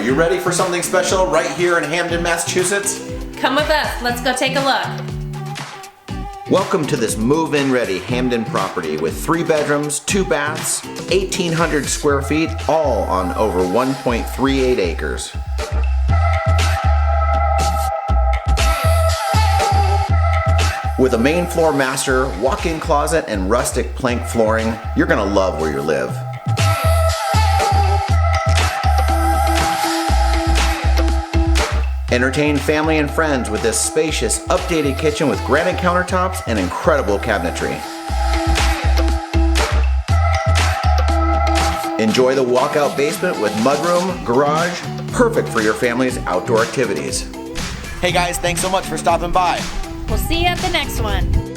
you ready for something special right here in Hampden, Massachusetts? Come with us, let's go take a look. Welcome to this move-in ready Hampden property with 3 bedrooms, 2 baths, 1,800 square feet, all on over 1.38 acres. With a main floor master, walk-in closet, and rustic plank flooring, you're gonna love where you live. Entertain family and friends with this spacious, updated kitchen with granite countertops and incredible cabinetry. Enjoy the walkout basement with mudroom, garage, perfect for your family's outdoor activities. Hey guys, thanks so much for stopping by. We'll see you at the next one.